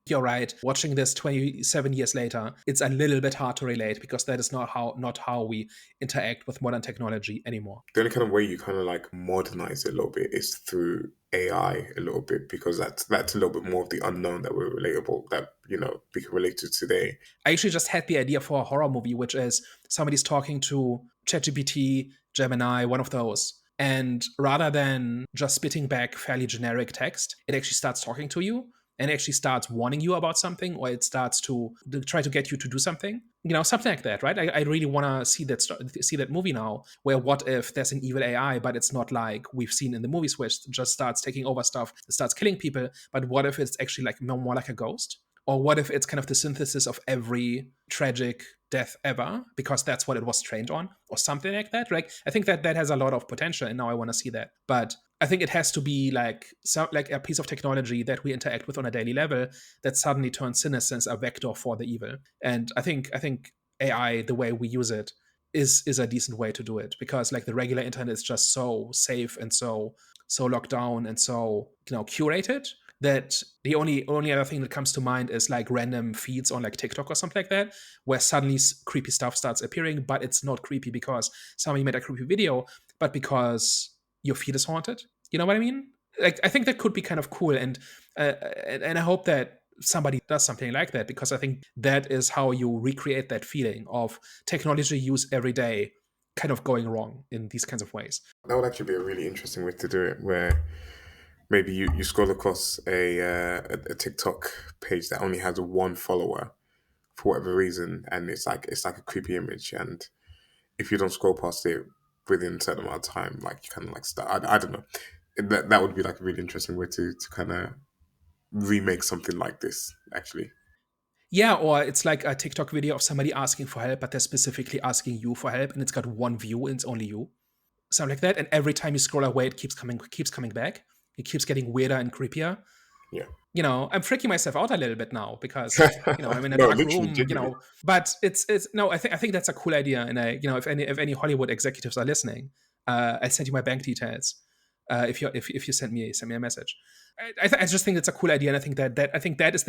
You're right. Watching this 27 years later, it's a little bit hard to relate because that is not how we interact with modern technology anymore. The only kind of way you kind of like modernize it a little bit is through AI a little bit, because that's a little bit more of the unknown that we're relatable, that we can relate to today. I actually just had the idea for a horror movie, which is somebody's talking to ChatGPT, Gemini, one of those. And rather than just spitting back fairly generic text, it actually starts talking to you and actually starts warning you about something, or it starts to try to get you to do something. Something like that, right? I really want to see that movie now, where what if there's an evil AI, but it's not like we've seen in the movies, where it just starts taking over stuff, it starts killing people, but what if it's actually like more like a ghost? Or what if it's kind of the synthesis of every tragic death ever, because that's what it was trained on, or something like that? Like, I think that has a lot of potential, and now I want to see that. But I think it has to be like a piece of technology that we interact with on a daily level that suddenly turns senescence a vector for the evil. And I think AI, the way we use it, is a decent way to do it, because like the regular internet is just so safe and so locked down and so curated, that the only other thing that comes to mind is like random feeds on like TikTok or something like that, where suddenly creepy stuff starts appearing, but it's not creepy because somebody made a creepy video, but because your feed is haunted. You know what I mean? Like, I think that could be kind of cool, and I hope that somebody does something like that, because I think that is how you recreate that feeling of technology used every day kind of going wrong in these kinds of ways. That would actually be a really interesting way to do it, where maybe you scroll across a TikTok page that only has one follower for whatever reason, and it's like a creepy image, and if you don't scroll past it within a certain amount of time, like you kind of like start. I don't know. That would be like a really interesting way to kind of remake something like this. Actually, Yeah, or it's like a TikTok video of somebody asking for help, but they're specifically asking you for help, and it's got one view and it's only you. Something like that. And every time you scroll away, it keeps coming back. It keeps getting weirder and creepier. yeah. I'm freaking myself out a little bit now because I'm in a No, dark literally, room. genuinely. But it's no. I think that's a cool idea. And if any Hollywood executives are listening, I'll send you my bank details. If you send me a message. I just think it's a cool idea, and I think that is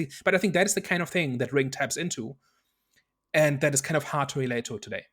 the kind of thing that Ring taps into, and that is kind of hard to relate to today.